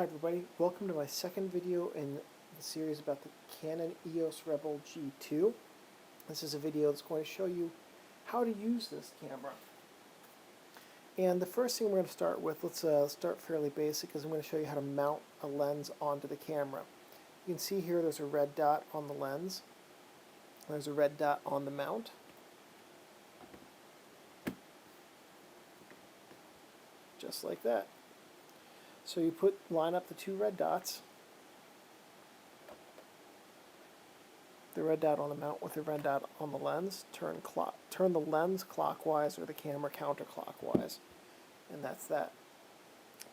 Hi everybody, welcome to my second video in the series about the Canon EOS Rebel G2. This is a video that's going to show you how to use this camera. And the first thing we're going to start with, let's start fairly basic, is I'm going to show you how to mount a lens onto the camera. You can see here there's a red dot on the lens. There's a red dot on the mount. Just like that. So you line up the two red dots, the red dot on the mount with the red dot on the lens, turn the lens clockwise or the camera counterclockwise, and that's that.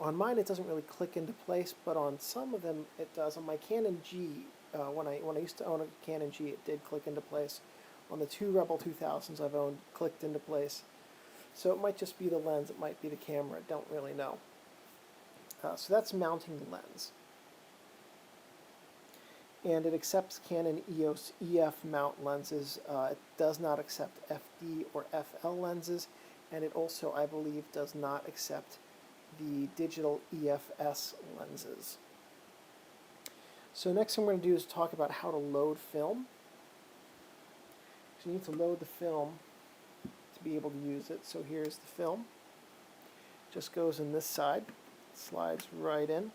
On mine it doesn't really click into place, but on some of them it does. On my Canon G, when I used to own a Canon G, it did click into place. On the two Rebel 2000s I've owned, clicked into place. So it might just be the lens, it might be the camera, I don't really know. So that's mounting the lens. And it accepts Canon EOS EF mount lenses. It does not accept FD or FL lenses, and it also, I believe, does not accept the digital EFS lenses. So next thing we're going to do is talk about how to load film. So you need to load the film to be able to use it. So here's the film. Just goes in this side. Slides right in.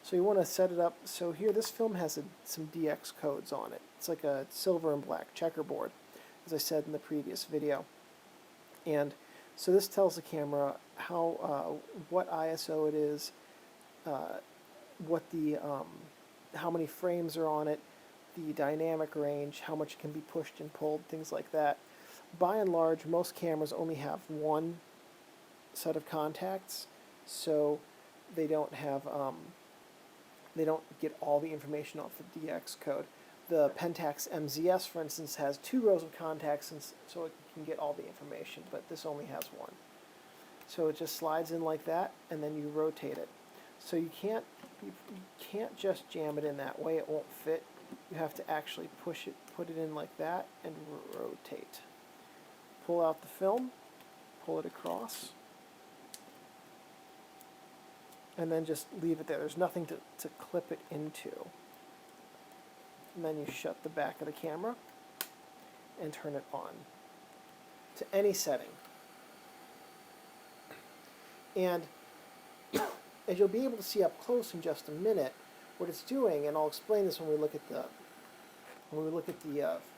So you want to set it up. So here, this film has some DX codes on it. It's like a silver and black checkerboard, as I said in the previous video. And so this tells the camera how what ISO it is, what the how many frames are on it, the dynamic range, how much can be pushed and pulled, things like that. By and large, most cameras only have one set of contacts, so they don't have they don't get all the information off the DX code. The Pentax MZS, for instance, has 2 rows of contacts, and so it can get all the information, but this only has one. So it just slides in like that, and then you rotate it. So you can't just jam it in that way, it won't fit. You have to actually push it, put it in like that, and rotate. Pull out the film, pull it across, and then just leave it there. There's nothing to clip it into. And then you shut the back of the camera and turn it on to any setting. And as you'll be able to see up close in just a minute, what it's doing, and I'll explain this when we look at the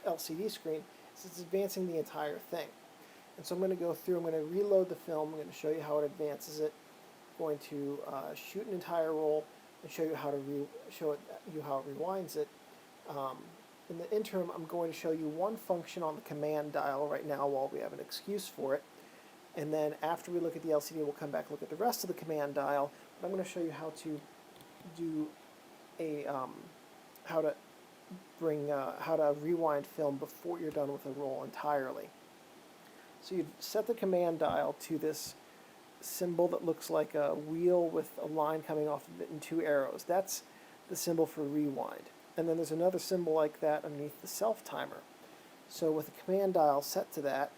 LCD screen, is it's advancing the entire thing. And so I'm going to go through, I'm going to reload the film, I'm going to show you how it advances it. Going to shoot an entire roll and show you how to how it rewinds it. In the interim, I'm going to show you one function on the command dial right now while we have an excuse for it, and then after we look at the LCD, we'll come back and look at the rest of the command dial. But I'm going to show you how to do a how to rewind film before you're done with a roll entirely. So you set the command dial to this symbol that looks like a wheel with a line coming off of it and 2 arrows. That's the symbol for rewind. And then there's another symbol like that underneath the self timer. So with the command dial set to that,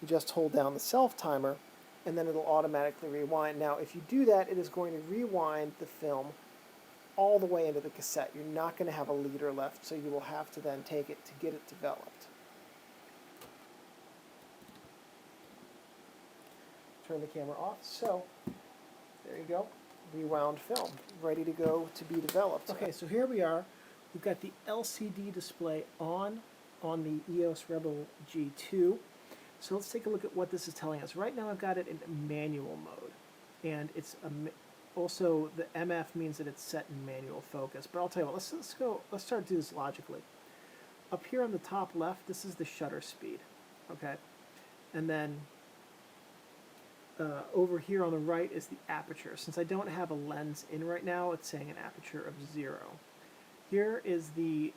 you just hold down the self timer and then it'll automatically rewind. Now if you do that, it is going to rewind the film all the way into the cassette. You're not going to have a leader left, so you will have to then take it to get it developed. Turn the camera off. So there you go, rewound film, ready to go to be developed. Okay, so here we are. We've got the LCD display on the EOS Rebel G2. So let's take a look at what this is telling us. Right now I've got it in manual mode, and it's also the MF means that it's set in manual focus. But I'll tell you what, let's start to do this logically. Up here on the top left, this is the shutter speed, okay, and then over here on the right is the aperture. Since I don't have a lens in right now, it's saying an aperture of 0. Here is the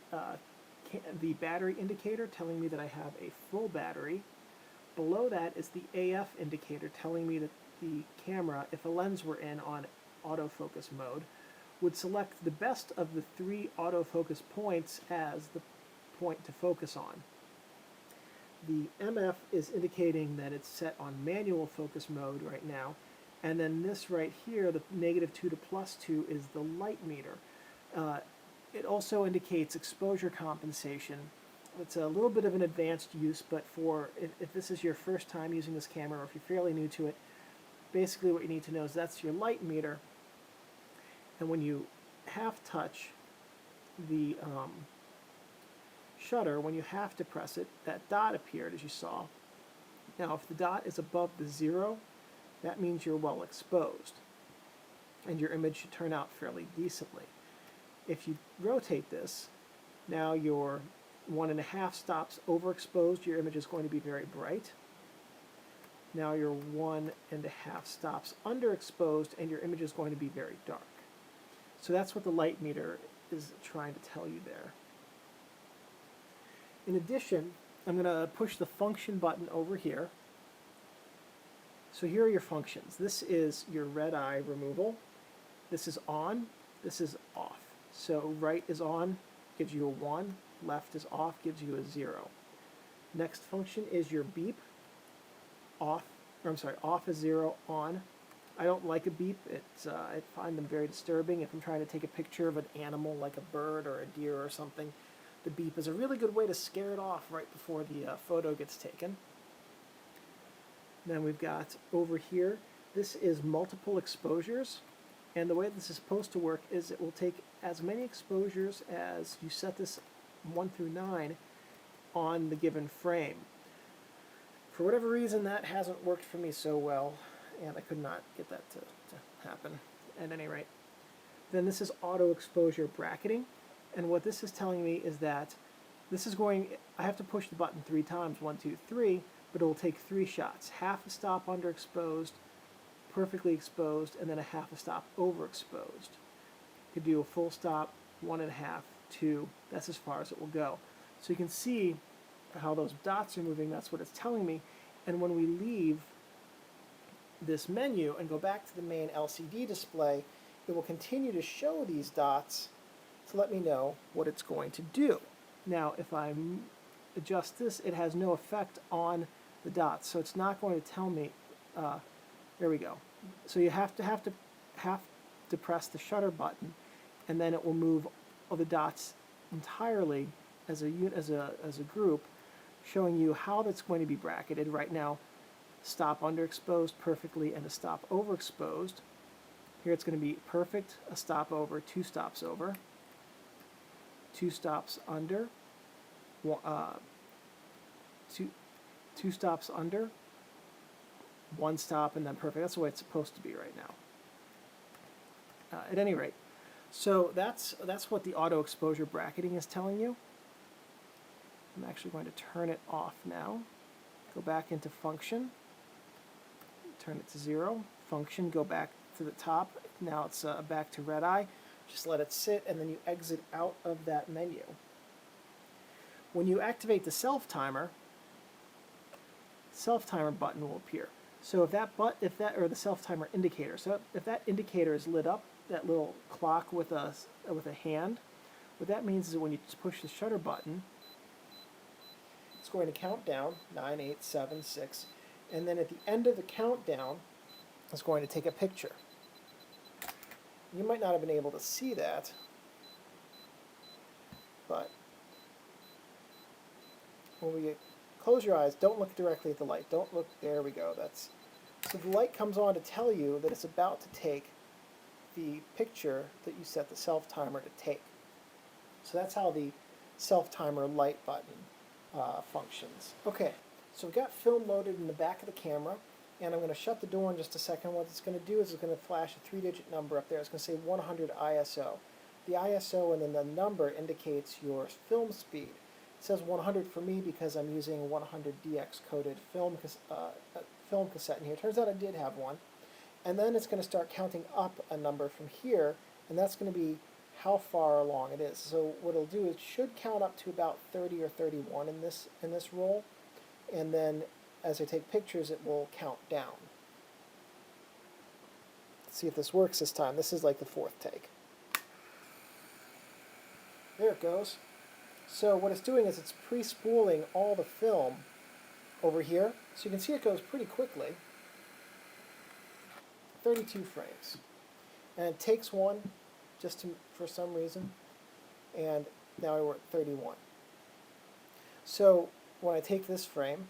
battery indicator telling me that I have a full battery. Below that is the AF indicator telling me that the camera, if a lens were in on autofocus mode, would select the best of the 3 autofocus points as the point to focus on. The MF is indicating that it's set on manual focus mode right now, And then this right here, the -2 to +2, is the light meter. It also indicates exposure compensation. It's a little bit of an advanced use, but for if this is your first time using this camera, or if you're fairly new to it, basically what you need to know is that's your light meter. And when you half touch the shutter, when you have to press it, that dot appeared, as you saw. Now, if the dot is above the 0, that means you're well exposed, and your image should turn out fairly decently. If you rotate this, now you're 1.5 stops overexposed, your image is going to be very bright. Now you're 1.5 stops underexposed, and your image is going to be very dark. So that's what the light meter is trying to tell you there. In addition, I'm going to push the function button over here. So here are your functions. This is your red eye removal. This is on, this is off. So right is on, gives you a 1, left is off, gives you a 0. Next function is your beep. Off is 0, on. I don't like a beep. I find them very disturbing. If I'm trying to take a picture of an animal like a bird or a deer or something, the beep is a really good way to scare it off right before the photo gets taken. Then we've got over here, this is multiple exposures. And the way this is supposed to work is it will take as many exposures as you set this 1 through 9 on the given frame. For whatever reason, that hasn't worked for me so well, and I could not get that to happen at any rate. Then this is auto exposure bracketing, and what this is telling me is that this is I have to push the button 3 times, 1, 2, 3, but it will take 3 shots. Half a stop underexposed, perfectly exposed, and then a half a stop overexposed. You could do a full stop, 1.5, 2, that's as far as it will go. So you can see how those dots are moving, that's what it's telling me. And when we leave this menu and go back to the main LCD display, it will continue to show these dots to let me know what it's going to do. Now, if I adjust this, it has no effect on the dots, so it's not going to tell me. There we go. So you have to press the shutter button, and then it will move all the dots entirely as a group, showing you how that's going to be bracketed. Right now, stop underexposed perfectly and a stop overexposed. Here it's going to be perfect, a stop over, 2 stops over, 2 stops under, 2 stops under, 1 stop, and then perfect. That's the way it's supposed to be right now. At any rate, so that's what the auto exposure bracketing is telling you. I'm actually going to turn it off now. Go back into function, turn it to 0. Function, go back to the top. Now it's back to red eye. Just let it sit, and then you exit out of that menu. When you activate the self-timer button will appear. So if the self-timer indicator. So if that indicator is lit up, that little clock with a hand, what that means is that when you push the shutter button, it's going to count down 9, 8, 7, 6, and then at the end of the countdown, it's going to take a picture. You might not have been able to see that, but when we close your eyes, don't look directly at the light. Don't look, there we go. So the light comes on to tell you that it's about to take the picture that you set the self-timer to take. So that's how the self-timer light button functions. Okay, so we've got film loaded in the back of the camera, and I'm going to shut the door in just a second. What it's going to do is it's going to flash a 3-digit number up there. It's going to say 100 ISO. The ISO and then the number indicates your film speed. It says 100 for me because I'm using a 100 DX coded film cassette in here. Turns out I did have one. And then it's going to start counting up a number from here, and that's going to be how far along it is. So what it'll do is it should count up to about 30 or 31 in this roll, and then as I take pictures it will count down. Let's see if this works this time. This is like the 4th take. There it goes. So what it's doing is it's pre-spooling all the film over here, so you can see it goes pretty quickly. 32 frames. And it takes one just to, for some reason, and now we're at 31. So when I take this frame,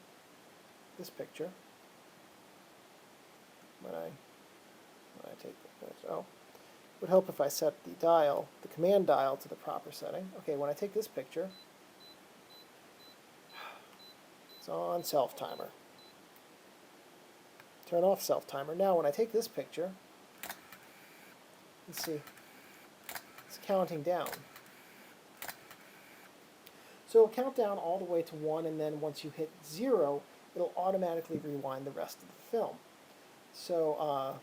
this picture, when I take this, oh, it would help if I set the dial, the command dial, to the proper setting. Okay, when I take this picture, it's on self-timer. Turn off self-timer. Now when I take this picture, let's see, it's counting down. So it'll count down all the way to 1, and then once you hit 0, it'll automatically rewind the rest of the film. So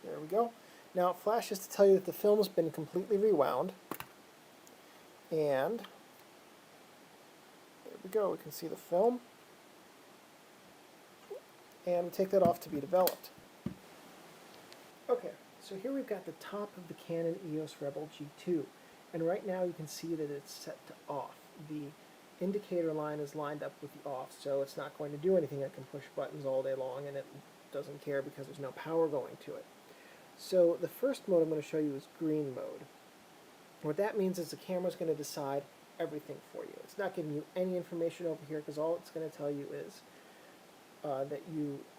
there we go. Now it flashes to tell you that the film's been completely rewound. And there we go. We can see the film. And we take that off to be developed. Okay, so here we've got the top of the Canon EOS Rebel G2. And right now you can see that it's set to off. The indicator line is lined up with the off, so it's not going to do anything. I can push buttons all day long, and it doesn't care because there's no power going to it. So the first mode I'm going to show you is green mode. What that means is the camera's going to decide everything for you. It's not giving you any information over here because all it's going to tell you is that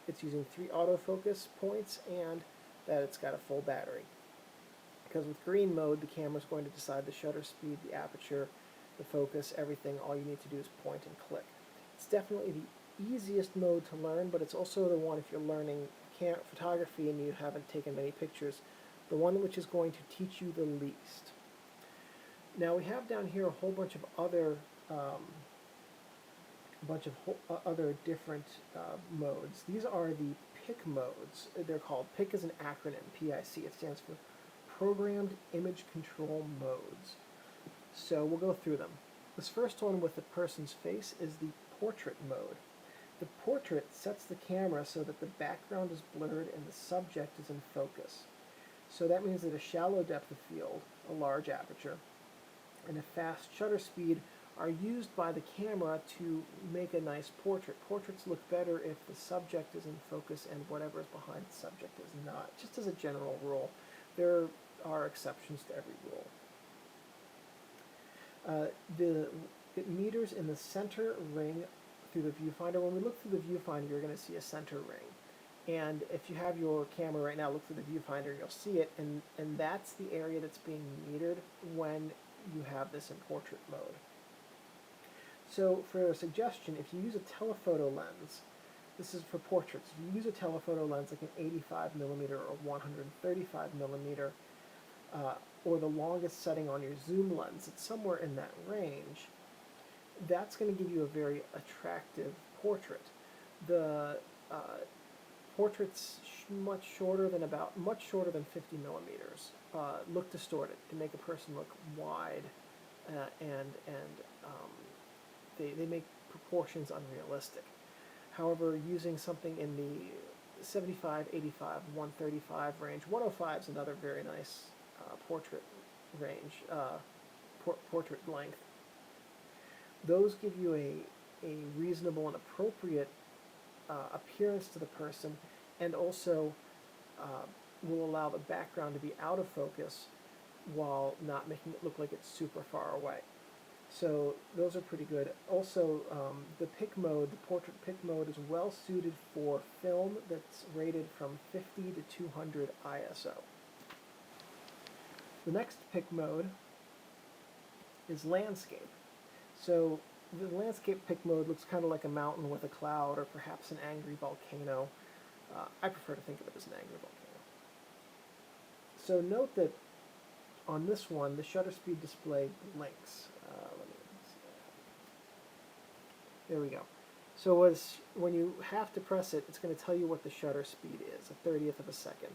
it's using 3 autofocus points and that it's got a full battery. Because with green mode, the camera's going to decide the shutter speed, the aperture, the focus, everything. All you need to do is point and click. It's definitely the easiest mode to learn, but it's also the one if you're learning photography and you haven't taken many pictures, the one which is going to teach you the least. Now we have down here a whole bunch of other different modes. These are the PIC modes. They're called, PIC is an acronym, PIC. It stands for Programmed Image Control Modes. So we'll go through them. This first one with the person's face is the portrait mode. The portrait sets the camera so that the background is blurred and the subject is in focus. So that means that a shallow depth of field, a large aperture, and a fast shutter speed are used by the camera to make a nice portrait. Portraits look better if the subject is in focus and whatever is behind the subject is not. Just as a general rule. There are exceptions to every rule. It meters in the center ring through the viewfinder. When we look through the viewfinder, you're going to see a center ring. And if you have your camera right now, look through the viewfinder, you'll see it, and that's the area that's being metered when you have this in portrait mode. So for a suggestion, if you use a telephoto lens, this is for portraits, if you use a telephoto lens like an 85mm or 135mm, or the longest setting on your zoom lens, it's somewhere in that range, that's going to give you a very attractive portrait. The portraits much shorter than 50mm look distorted to make a person look wide, and they make proportions unrealistic. However, using something in the 75, 85, 135 range, 105 is another very nice portrait range, portrait length. Those give you a reasonable and appropriate appearance to the person, and also will allow the background to be out of focus while not making it look like it's super far away. So those are pretty good. Also, the PIC mode, the portrait PIC mode, is well suited for film that's rated from 50 to 200 ISO. The next PIC mode is landscape. So the landscape PIC mode looks kind of like a mountain with a cloud, or perhaps an angry volcano. I prefer to think of it as an angry volcano. So note that on this one, the shutter speed display blinks. There we go. So when you have to press it, it's going to tell you what the shutter speed is, a 30th of a second.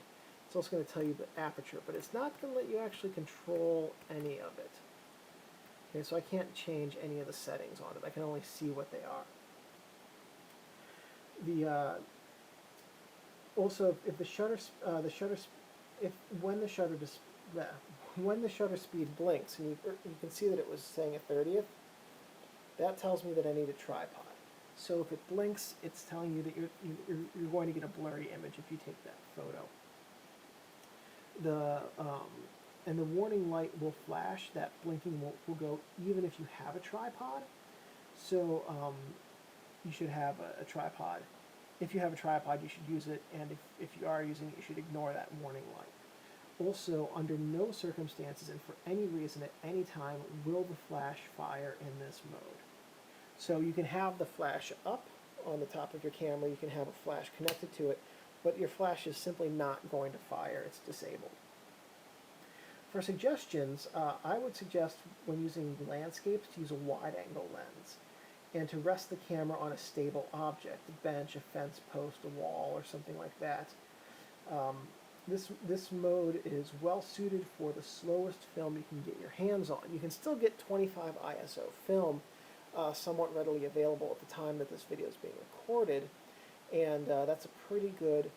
It's also going to tell you the aperture, but it's not going to let you actually control any of it. Okay, so I can't change any of the settings on it. I can only see what they are. Also, if when the shutter when the shutter speed blinks, and you can see that it was saying a 30th, that tells me that I need a tripod. So if it blinks, it's telling you that you're going to get a blurry image if you take that photo. And the warning light will flash. That blinking will go even if you have a tripod. So you should have a tripod. If you have a tripod, you should use it, and if you are using it, you should ignore that warning light. Also, under no circumstances and for any reason at any time will the flash fire in this mode. So you can have the flash up on the top of your camera, you can have a flash connected to it, but your flash is simply not going to fire, it's disabled. For suggestions, I would suggest when using landscapes to use a wide-angle lens and to rest the camera on a stable object, a bench, a fence post, a wall, or something like that. This mode is well suited for the slowest film you can get your hands on. You can still get 25 ISO film somewhat readily available at the time that this video is being recorded, and that's a pretty good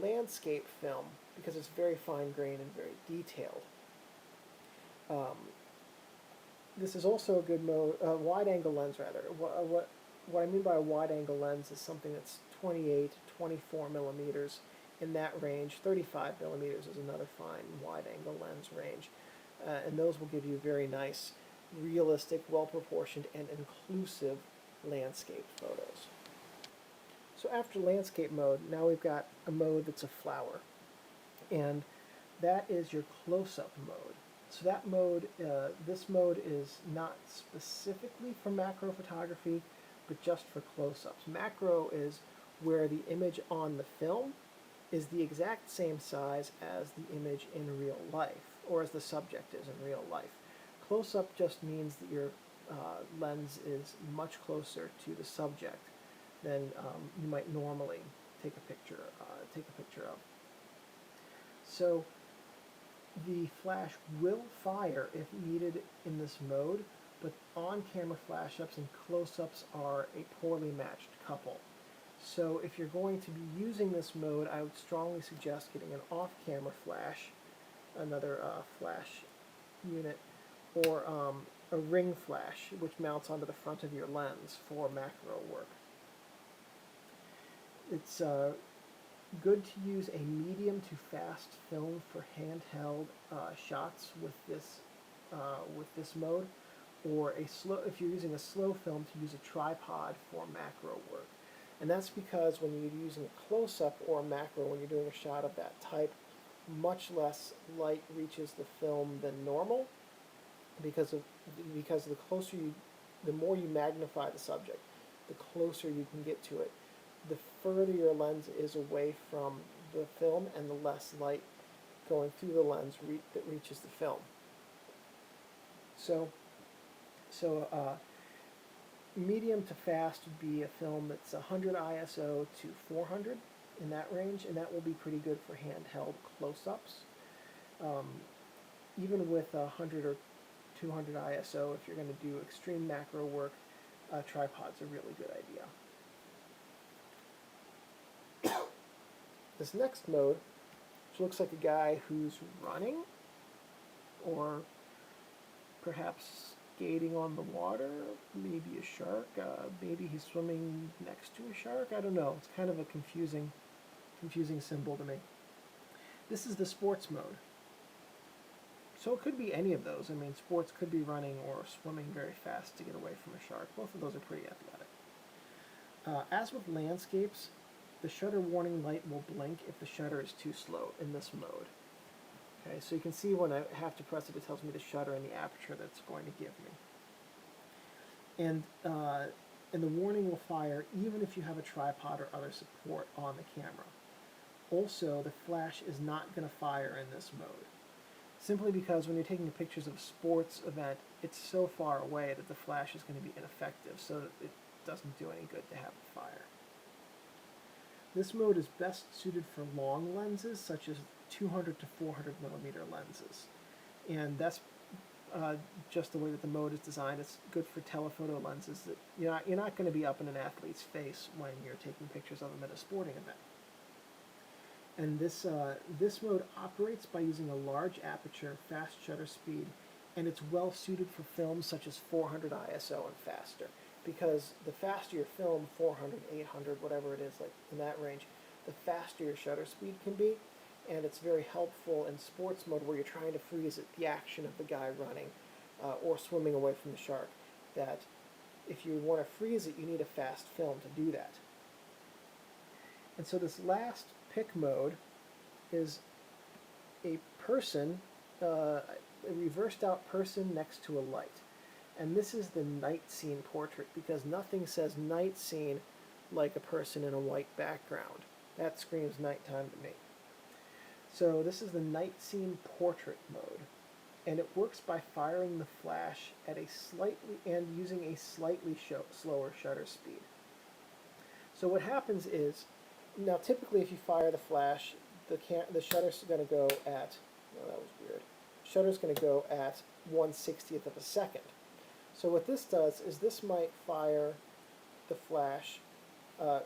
landscape film because it's very fine-grained and very detailed. This is also a good mode, wide-angle lens rather. What I mean by a wide-angle lens is something that's 28, 24 millimeters in that range. 35 millimeters is another fine wide-angle lens range, and those will give you very nice, realistic, well-proportioned, and inclusive landscape photos. So after landscape mode, now we've got a mode that's a flower, and that is your close-up mode. So that mode, this mode is not specifically for macro photography, but just for close-ups. Macro is where the image on the film is the exact same size as the image in real life, or as the subject is in real life. Close-up just means that your lens is much closer to the subject than you might normally take a picture of. So the flash will fire if needed in this mode, but on-camera flash-ups and close-ups are a poorly matched couple. So if you're going to be using this mode, I would strongly suggest getting an off-camera flash, another flash unit, or a ring flash, which mounts onto the front of your lens for macro work. It's good to use a medium to fast film for handheld shots with this mode, or if you're using a slow film, to use a tripod for macro work. And that's because when you're using a close-up or a macro, when you're doing a shot of that type, much less light reaches the film than normal, because the more you magnify the subject, the closer you can get to it. The further your lens is away from the film, and the less light going through the lens that reaches the film. So medium to fast would be a film that's 100 ISO to 400 in that range, and that will be pretty good for handheld close-ups. Even with 100 or 200 ISO, if you're going to do extreme macro work, tripod's a really good idea. This next mode, which looks like a guy who's running, or perhaps skating on the water, maybe a shark, maybe he's swimming next to a shark, I don't know. It's kind of a confusing symbol to me. This is the sports mode. So it could be any of those. I mean, sports could be running or swimming very fast to get away from a shark. Both of those are pretty athletic. As with landscapes, the shutter warning light will blink if the shutter is too slow in this mode. Okay, so you can see when I have to press it, it tells me the shutter and the aperture that's going to give me. And the warning will fire even if you have a tripod or other support on the camera. Also, the flash is not going to fire in this mode, simply because when you're taking pictures of a sports event, it's so far away that the flash is going to be ineffective, so that it doesn't do any good to have it fire. This mode is best suited for long lenses, such as 200 to 400 millimeter lenses. And that's just the way that the mode is designed. It's good for telephoto lenses that you're not going to be up in an athlete's face when you're taking pictures of them at a sporting event. And this mode operates by using a large aperture, fast shutter speed, and it's well suited for films such as 400 ISO and faster. Because the faster your film, 400, 800, whatever it is, like in that range, the faster your shutter speed can be. And it's very helpful in sports mode where you're trying to freeze it, the action of the guy running or swimming away from the shark. That if you want to freeze it, you need a fast film to do that. And so this last pick mode is a person, a reversed out person next to a light. And this is the night scene portrait because nothing says night scene like a person in a white background. That screams nighttime to me. So this is the night scene portrait mode, and it works by firing the flash at a slightly and using a slightly slower shutter speed. So what happens is, now typically if you fire the flash, the shutter's going to go at, oh, that was weird. Shutter's going to go at 1/60th of a second. So what this does is this might fire the flash,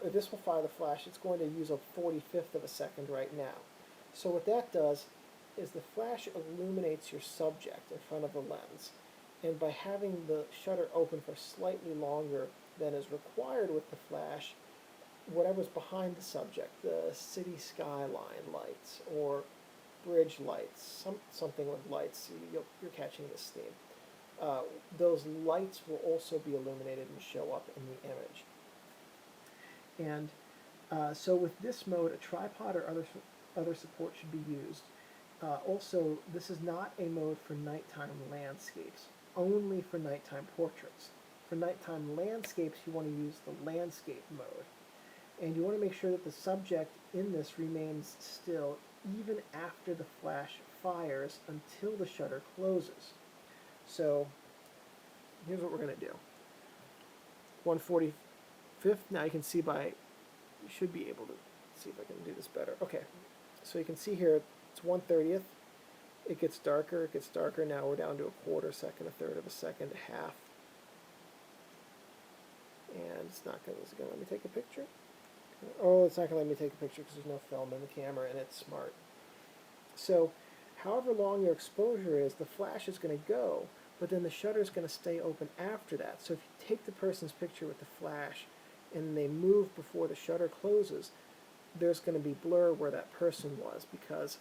this will fire the flash. It's going to use a 45th of a second right now. So what that does is the flash illuminates your subject in front of the lens. And by having the shutter open for slightly longer than is required with the flash, whatever's behind the subject, the city skyline lights or bridge lights, something with lights, you're catching this theme. Those lights will also be illuminated and show up in the image. And so with this mode, a tripod or other support should be used. Also, this is not a mode for nighttime landscapes, only for nighttime portraits. For nighttime landscapes, you want to use the landscape mode. And you want to make sure that the subject in this remains still even after the flash fires until the shutter closes. So here's what we're going to do. 1/45th, now you can see you should be able to see if I can do this better. Okay, so you can see here it's 1/30th. It gets darker, now we're down to a quarter second, a third of a second, half. And it's not going to let me take a picture. Oh, it's not going to let me take a picture because there's no film in the camera and it's smart. So however long your exposure is, the flash is going to go, but then the shutter is going to stay open after that. So if you take the person's picture with the flash and they move before the shutter closes, there's going to be blur where that person was because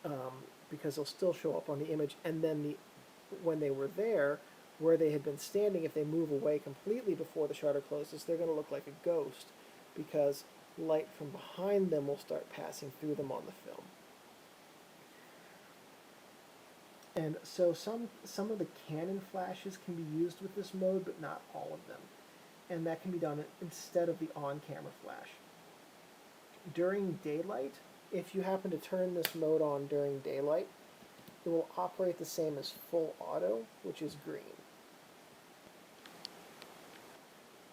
they'll still show up on the image. And then when they were there, where they had been standing, if they move away completely before the shutter closes, they're going to look like a ghost because light from behind them will start passing through them on the film. And so some of the Canon flashes can be used with this mode, but not all of them. And that can be done instead of the on-camera flash. During daylight, if you happen to turn this mode on during daylight, it will operate the same as full auto, which is green.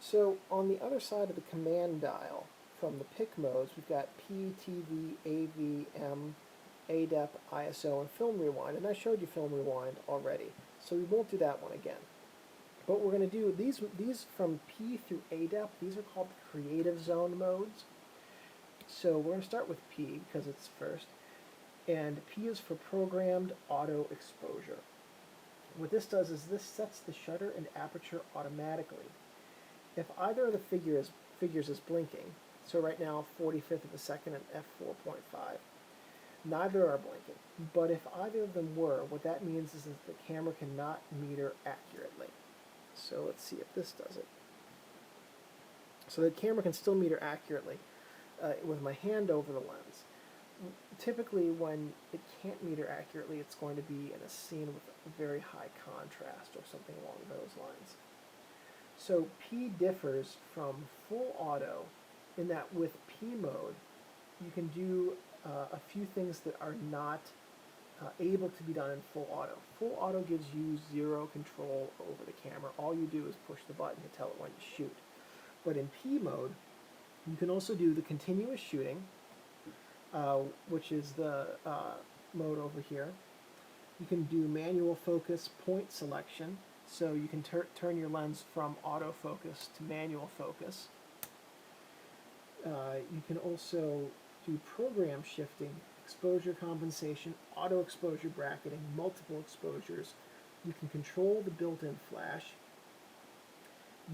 So on the other side of the command dial from the pick modes, we've got P, TV, AV, M, ADEP, ISO, and film rewind. And I showed you film rewind already, so we won't do that one again. But we're going to do these from P through ADEP. These are called the creative zone modes. So we're going to start with P because it's first. And P is for programmed auto exposure. What this does is this sets the shutter and aperture automatically. If either of the figures is blinking, so right now 45th of a second and f4.5, neither are blinking. But if either of them were, what that means is that the camera cannot meter accurately. So let's see if this does it. So the camera can still meter accurately with my hand over the lens. Typically when it can't meter accurately, it's going to be in a scene with a very high contrast or something along those lines. So P differs from full auto in that with P mode, you can do a few things that are not able to be done in full auto. Full auto gives you zero control over the camera. All you do is push the button to tell it when to shoot. But in P mode, you can also do the continuous shooting, which is the mode over here. You can do manual focus point selection, so you can turn your lens from autofocus to manual focus. You can also do program shifting, exposure compensation, auto exposure bracketing, multiple exposures. You can control the built-in flash,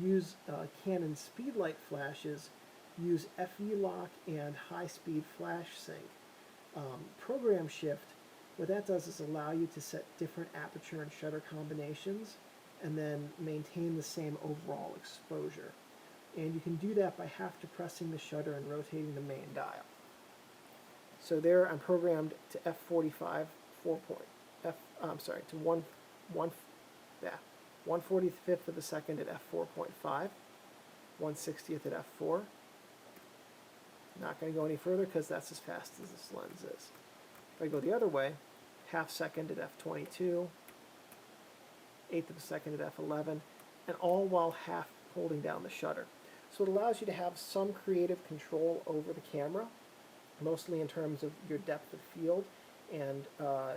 use Canon speedlight flashes, use FE lock and high-speed flash sync. Program shift, what that does is allow you to set different aperture and shutter combinations and then maintain the same overall exposure. And you can do that by half depressing the shutter and rotating the main dial. So there I'm programmed to f45 to 1/45th of a second at f4.5, 1/60th at f4. Not going to go any further because that's as fast as this lens is. If I go the other way, half second at f22, eighth of a second at f11, and all while half holding down the shutter. So it allows you to have some creative control over the camera, mostly in terms of your depth of field and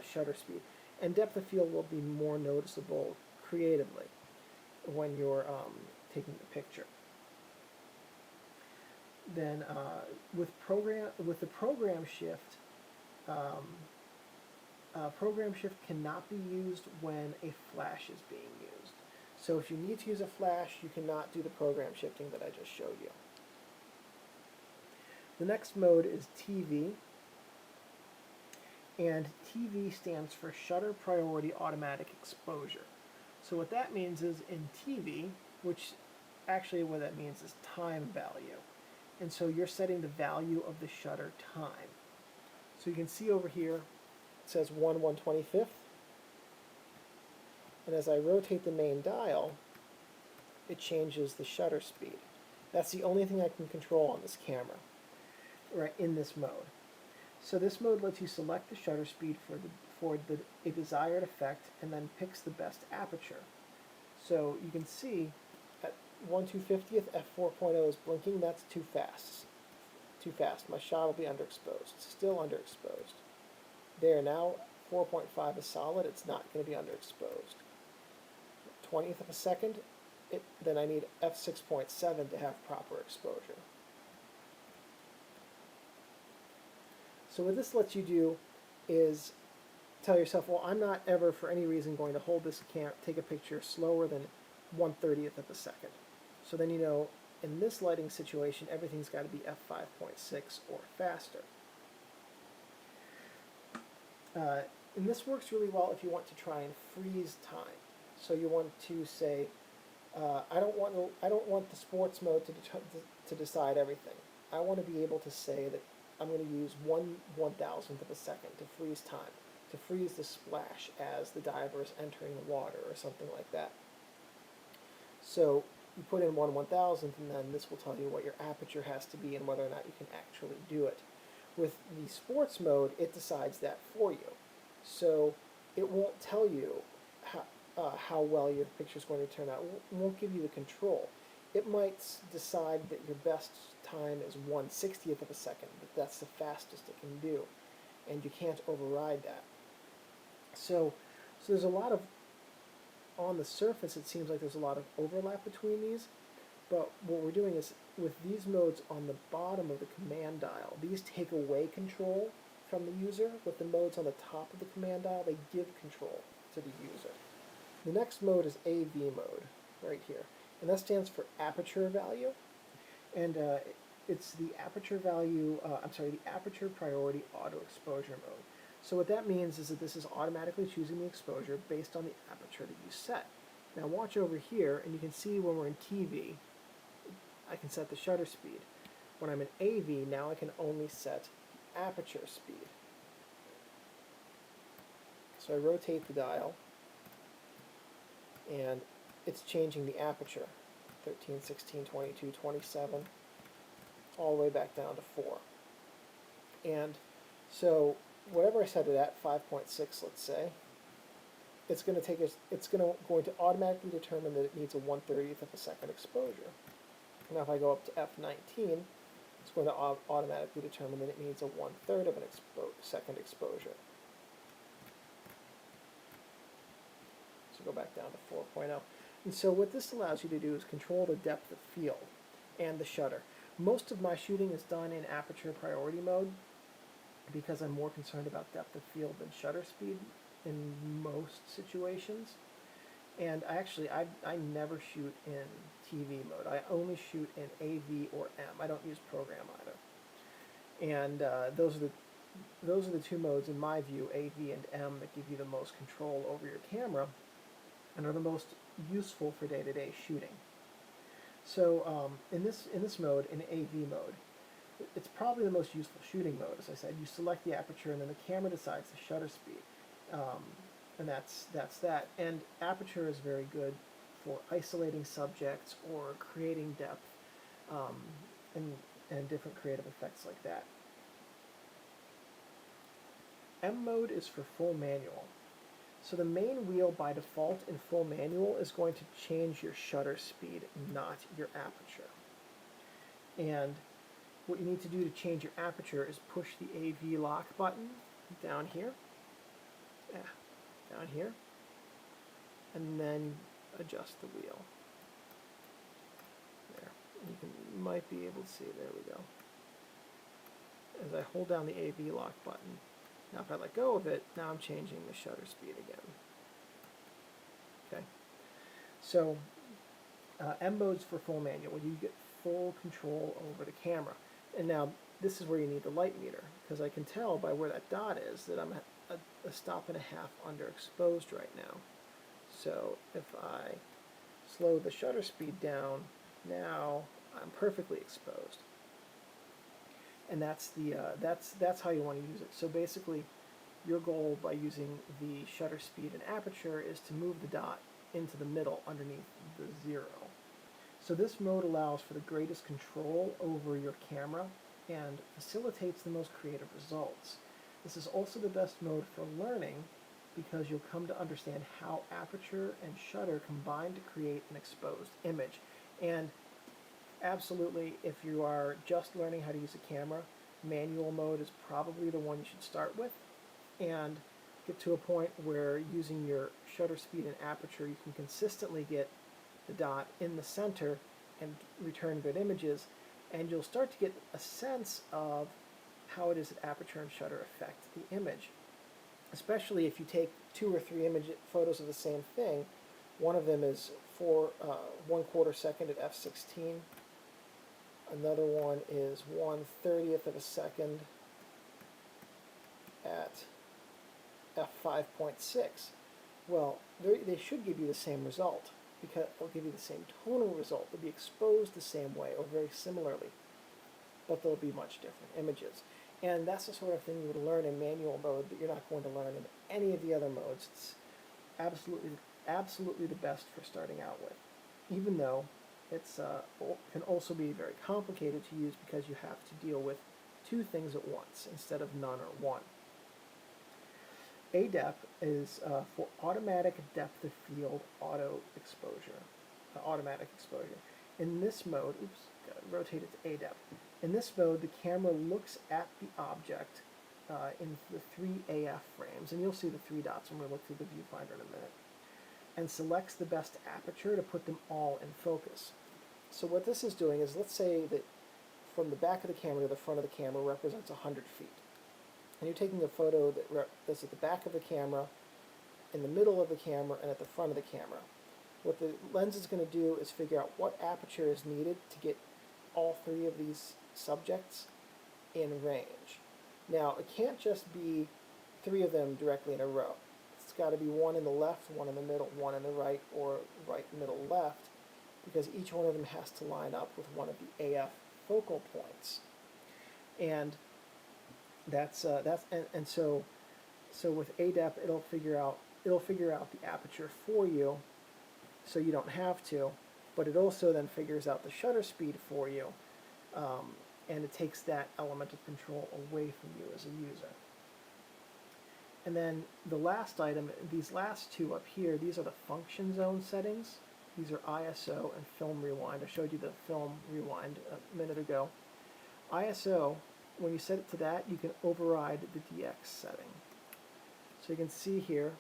shutter speed. And depth of field will be more noticeable creatively when you're taking the picture. Then with the program shift, program shift cannot be used when a flash is being used. So if you need to use a flash, you cannot do the program shifting that I just showed you. The next mode is TV, and TV stands for Shutter Priority Automatic Exposure. So what that means is in TV, which actually what that means is time value. And so you're setting the value of the shutter time. So you can see over here, it says 1/125th. And as I rotate the main dial, it changes the shutter speed. That's the only thing I can control on this camera, right, in this mode. So this mode lets you select the shutter speed for a desired effect and then picks the best aperture. So you can see at 1/250th, f4.0 is blinking. That's too fast. Too fast. My shot will be underexposed. Still underexposed. There, now 4.5 is solid. It's not going to be underexposed. 20th of a second, then I need f6.7 to have proper exposure. So what this lets you do is tell yourself, well, I'm not ever for any reason going to hold this take a picture slower than 1/30th of a second. So then you know in this lighting situation everything's got to be f5.6 or faster. And this works really well if you want to try and freeze time. So you want to say, I don't want the sports mode to decide everything. I want to be able to say that I'm going to use 1/1000th of a second to freeze time, to freeze the splash as the diver is entering the water or something like that. So you put in 1/1000th, and then this will tell you what your aperture has to be and whether or not you can actually do it. With the sports mode, it decides that for you. So it won't tell you how well your picture is going to turn out. It won't give you the control. It might decide that your best time is 1/60th of a second, but that's the fastest it can do, and you can't override that. So there's a lot of, on the surface it seems like there's a lot of overlap between these, but what we're doing is with these modes on the bottom of the command dial, these take away control from the user. With the modes on the top of the command dial, they give control to the user. The next mode is AV mode, right here. And that stands for aperture value. And it's the aperture value, the aperture priority auto exposure mode. So what that means is that this is automatically choosing the exposure based on the aperture that you set. Now watch over here, and you can see when we're in TV, I can set the shutter speed. When I'm in AV, now I can only set aperture speed. So I rotate the dial, and it's changing the aperture, 13, 16, 22, 27, all the way back down to 4. And so whatever I set it at, 5.6, let's say, it's going to automatically determine that it needs a 1/30th of a second exposure. Now if I go up to f19, it's going to automatically determine that it needs a 1/3 of a second exposure. So go back down to 4.0. And so what this allows you to do is control the depth of field and the shutter. Most of my shooting is done in aperture priority mode because I'm more concerned about depth of field than shutter speed in most situations. And I never shoot in TV mode. I only shoot in AV or M. I don't use program either. And those are the two modes, in my view, AV and M, that give you the most control over your camera and are the most useful for day-to-day shooting. So in this mode, in AV mode, it's probably the most useful shooting mode. As I said, you select the aperture and then the camera decides the shutter speed. And that's that. And aperture is very good for isolating subjects or creating depth and different creative effects like that. M mode is for full manual. So the main wheel by default in full manual is going to change your shutter speed, not your aperture. And what you need to do to change your aperture is push the AV lock button down here. Down here, and then adjust the wheel. There, you might be able to see, there we go. As I hold down the AV lock button, now if I let go of it, now I'm changing the shutter speed again. Okay, so M mode's for full manual. You get full control over the camera. And now this is where you need the light meter, because I can tell by where that dot is that I'm a stop and a half underexposed right now. So if I slow the shutter speed down, now I'm perfectly exposed. And that's how you want to use it. So basically, your goal by using the shutter speed and aperture is to move the dot into the middle underneath the 0. So this mode allows for the greatest control over your camera and facilitates the most creative results. This is also the best mode for learning because you'll come to understand how aperture and shutter combine to create an exposed image. And absolutely, if you are just learning how to use a camera, manual mode is probably the one you should start with, and get to a point where using your shutter speed and aperture you can consistently get the dot in the center and return good images, and you'll start to get a sense of how it is that aperture and shutter affect the image. Especially if you take 2 or 3 photos of the same thing. One of them is for 1/4 second at f/16. Another one is 1/30th of a second at f5.6. Well, they should give you the same result, because they'll give you the same tonal result. They'll be exposed the same way or very similarly, but they'll be much different images. And that's the sort of thing you would learn in manual mode that you're not going to learn in any of the other modes. It's absolutely the best for starting out with, even though it's can also be very complicated to use because you have to deal with 2 things at once instead of none or one. ADEP is for automatic depth of field automatic exposure. In this mode, gotta rotate it to ADEP. In this mode, the camera looks at the object in the 3 AF frames, and you'll see the 3 dots when we look through the viewfinder in a minute, and selects the best aperture to put them all in focus. So what this is doing is, let's say that from the back of the camera to the front of the camera represents 100 feet. And you're taking a photo that's at the back of the camera, in the middle of the camera, and at the front of the camera. What the lens is going to do is figure out what aperture is needed to get all 3 of these subjects in range. Now, it can't just be 3 of them directly in a row. It's got to be one in the left, one in the middle, one in the right, or right, middle, left, because each one of them has to line up with one of the AF focal points. And so with ADEP, it'll figure out the aperture for you, so you don't have to, but it also then figures out the shutter speed for you, and it takes that element of control away from you as a user. And then the last item, these last 2 up here, these are the function zone settings. These are ISO and film rewind. I showed you the film rewind a minute ago. ISO, when you set it to that, you can override the DX setting. So you can see here,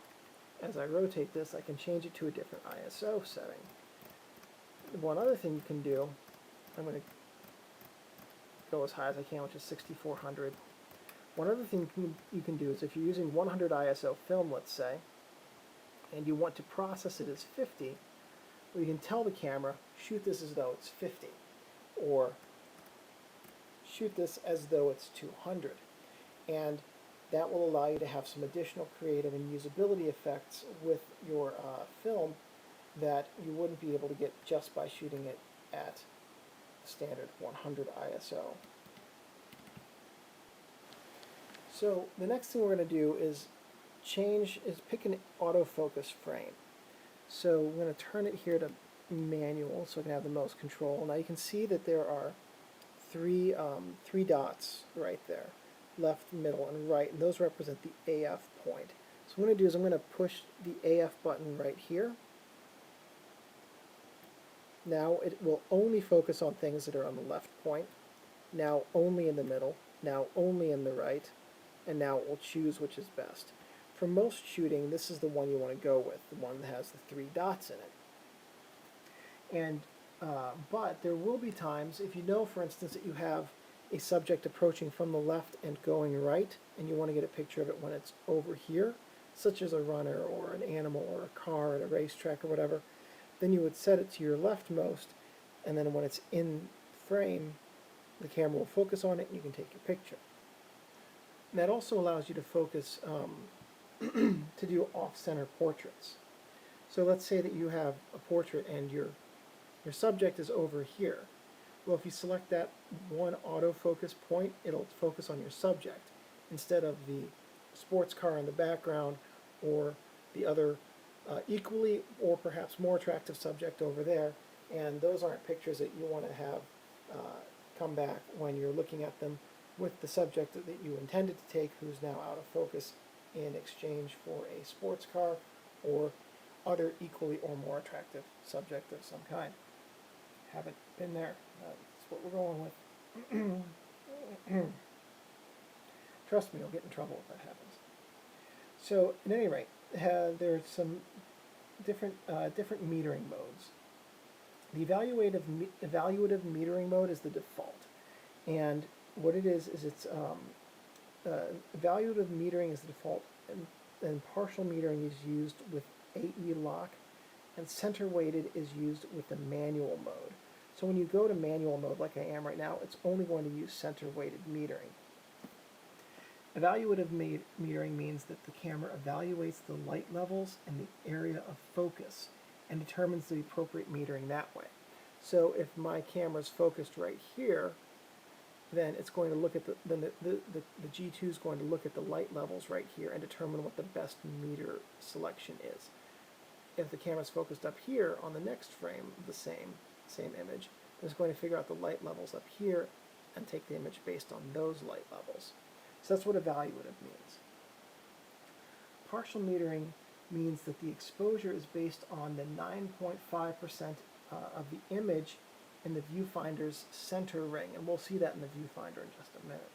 as I rotate this, I can change it to a different ISO setting. One other thing you can do, I'm going to go as high as I can, which is 6400. One other thing you can do is if you're using 100 ISO film, let's say, and you want to process it as 50, well, you can tell the camera, shoot this as though it's 50, or shoot this as though it's 200. And that will allow you to have some additional creative and usability effects with your film that you wouldn't be able to get just by shooting it at standard 100 ISO. So the next thing we're going to do is pick an autofocus frame. So we're going to turn it here to manual so I can have the most control. Now you can see that there are three dots right there, left, middle, and right, and those represent the AF point. So what I'm going to do is I'm going to push the AF button right here. Now it will only focus on things that are on the left point, now only in the middle, now only in the right, and now it will choose which is best. For most shooting, this is the one you want to go with, the one that has the three dots in it. And but there will be times, if you know, for instance, that you have a subject approaching from the left and going right, and you want to get a picture of it when it's over here, such as a runner or an animal or a car at a racetrack or whatever, then you would set it to your leftmost, and then when it's in frame, the camera will focus on it and you can take your picture. And that also allows you to focus to do off-center portraits. So let's say that you have a portrait and your subject is over here. Well, if you select that one autofocus point, it'll focus on your subject instead of the sports car in the background or the other equally or perhaps more attractive subject over there. And those aren't pictures that you want to have come back when you're looking at them with the subject that you intended to take, who's now out of focus, in exchange for a sports car or other equally or more attractive subject of some kind. Haven't been there. That's what we're going with. Trust me, you'll get in trouble if that happens. So, at any rate, there are some different metering modes. The evaluative metering mode is the default, and what it is it's evaluative metering is the default, and partial metering is used with AE lock, and center weighted is used with the manual mode. So when you go to manual mode like I am right now, it's only going to use center weighted metering. Evaluative metering means that the camera evaluates the light levels and the area of focus and determines the appropriate metering that way. So if my camera is focused right here, then it's going to look at the G2 is going to look at the light levels right here and determine what the best meter selection is. If the camera is focused up here on the next frame of the same image, it's going to figure out the light levels up here and take the image based on those light levels. So that's what evaluative means. Partial metering means that the exposure is based on the 9.5% of the image in the viewfinder's center ring, and we'll see that in the viewfinder in just a minute.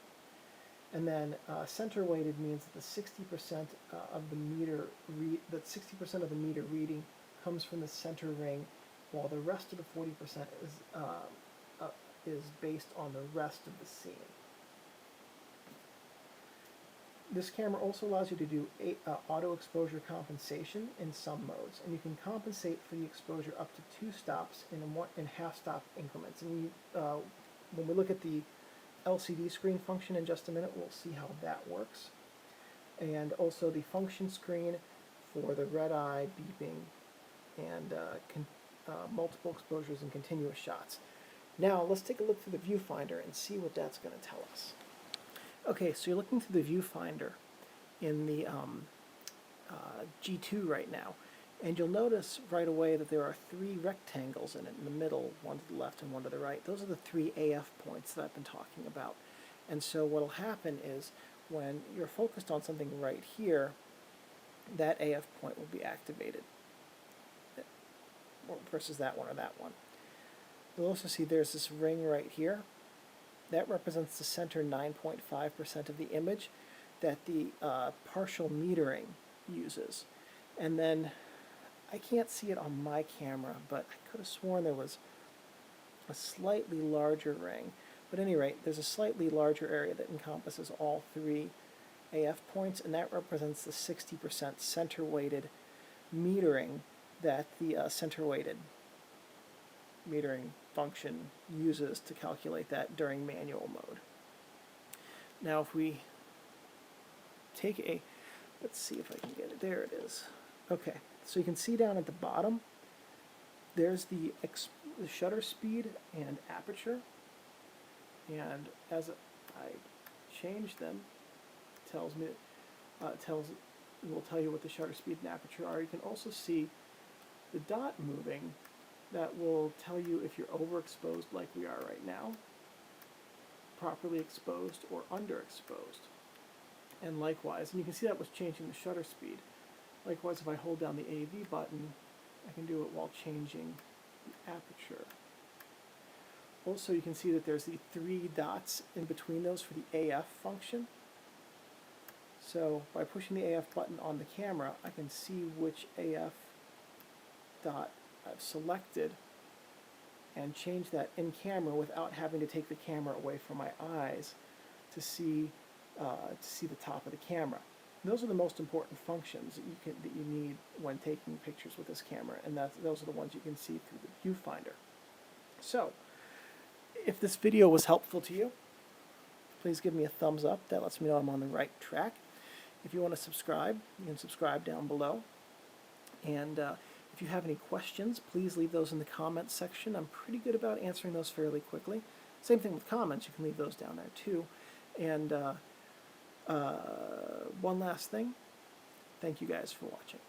And then center weighted means that the 60% of the meter reading comes from the center ring, while the rest of the 40% is based on the rest of the scene. This camera also allows you to do auto exposure compensation in some modes, and you can compensate for the exposure up to 2 stops in half-stop increments. And when we look at the LCD screen function in just a minute, we'll see how that works. And also the function screen for the red eye, beeping, and multiple exposures and continuous shots. Now let's take a look through the viewfinder and see what that's going to tell us. Okay, so you're looking through the viewfinder in the G2 right now, and you'll notice right away that there are 3 rectangles in it in the middle, one to the left and one to the right. Those are the 3 AF points that I've been talking about. And so what will happen is when you're focused on something right here, that AF point will be activated versus that one or that one. You'll also see there's this ring right here. That represents the center 9.5% of the image that the partial metering uses. And then, I can't see it on my camera, but I could have sworn there was a slightly larger ring. But at any rate, there's a slightly larger area that encompasses all three AF points, and that represents the 60% center-weighted metering that the center-weighted metering function uses to calculate that during manual mode. Now if we take a, let's see if I can get it, there it is. Okay, so you can see down at the bottom, there's the shutter speed and aperture, and as I change them, it tells me, it will tell you what the shutter speed and aperture are. You can also see the dot moving. That will tell you if you're overexposed like we are right now, properly exposed, or underexposed. And likewise, and you can see that was changing the shutter speed. Likewise, if I hold down the AV button, I can do it while changing the aperture. Also, you can see that there's the three dots in between those for the AF function. So by pushing the AF button on the camera, I can see which AF dot I've selected and change that in camera without having to take the camera away from my eyes to see the top of the camera. And those are the most important functions that you need when taking pictures with this camera, and those are the ones you can see through the viewfinder. So, if this video was helpful to you, please give me a thumbs up. That lets me know I'm on the right track. If you want to subscribe, you can subscribe down below. And if you have any questions, please leave those in the comments section. I'm pretty good about answering those fairly quickly. Same thing with comments. You can leave those down there too. And one last thing. Thank you guys for watching.